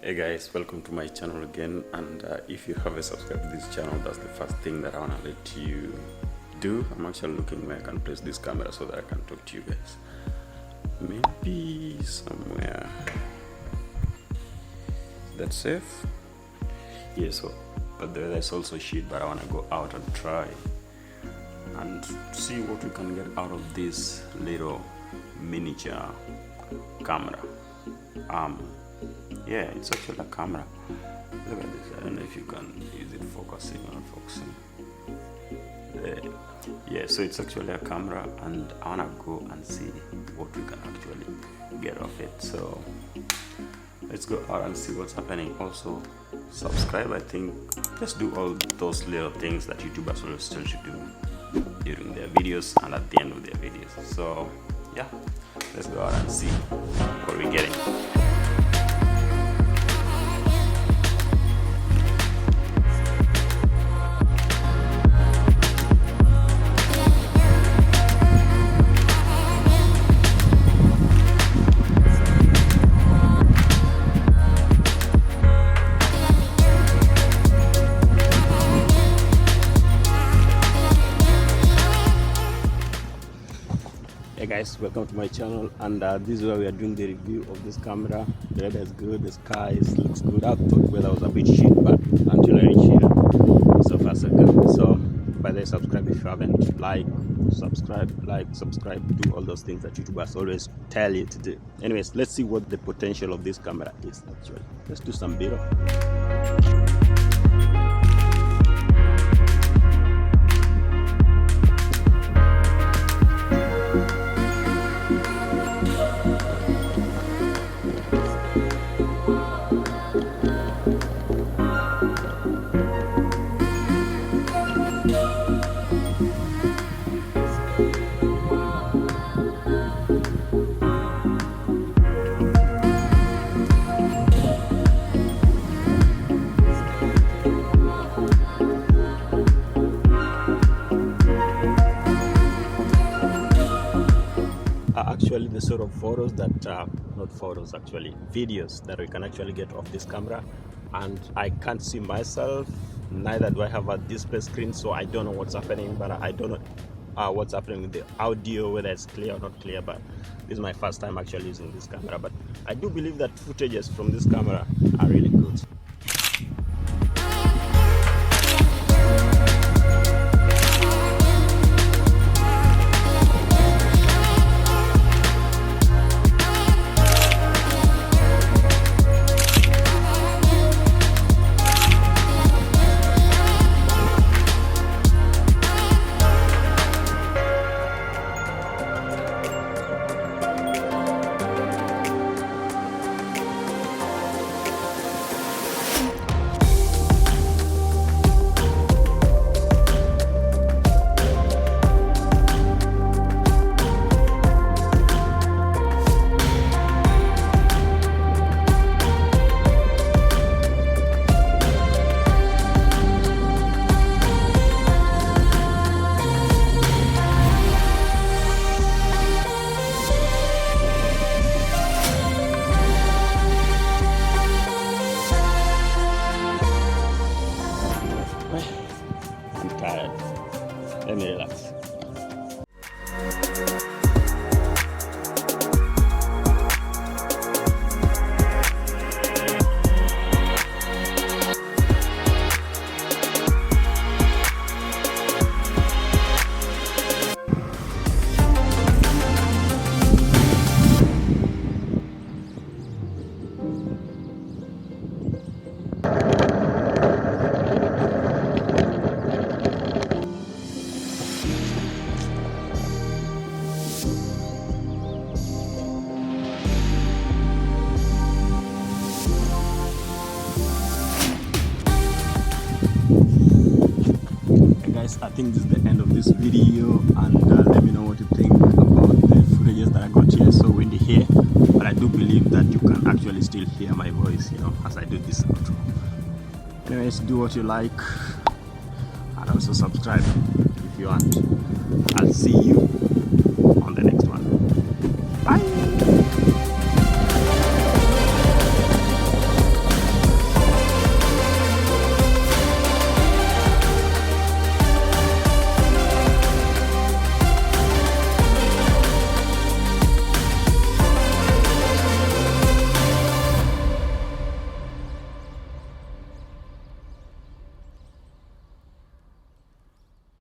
Hey guys, welcome to my channel again, and if you haven't subscribed to this channel, that's the first thing that I want to let you do. I'm actually looking where I can place this camera so that I can talk to you guys. Maybe somewhere that's safe. Yeah, so but there's also shit, but I want to go out and try and see what we can get out of this little miniature camera. Yeah, it's actually a camera. Look at this. I don't know if you can, is it focusing or not focusing? Yeah, so it's actually a camera, and I wanna go and see what we can actually get off it. So let's go out and see what's happening. Also subscribe. I think just do all those little things that YouTubers always tell you to do during their videos and at the end of their videos. So yeah, let's go out and see what we're getting. Hey guys, welcome to my channel, and this is where we are doing the review of this camera. The weather is good, the sky looks good. I thought weather was a bit shit, but until I reach here, so far so good. So by the way, subscribe if you haven't. Subscribe, do all those things that YouTubers always tell you to do. Anyways, let's see what the potential of this camera is actually. Let's do some bit of actually the sort of photos that not photos, actually videos that we can actually get off this camera. And I can't see myself, neither do I have a display screen, so I don't know what's happening. But I don't know what's happening with the audio, whether it's clear or not clear. But this is my first time actually using this camera, but I do believe that footages from this camera are really good. I'm tired. Let me relax. I think this is the end of this video, and let me know what you think about the footages that I got here. So windy here, but I do believe that you can actually still hear my voice, as I do this outro. Anyways, do what you like, and also subscribe if you want. I'll see you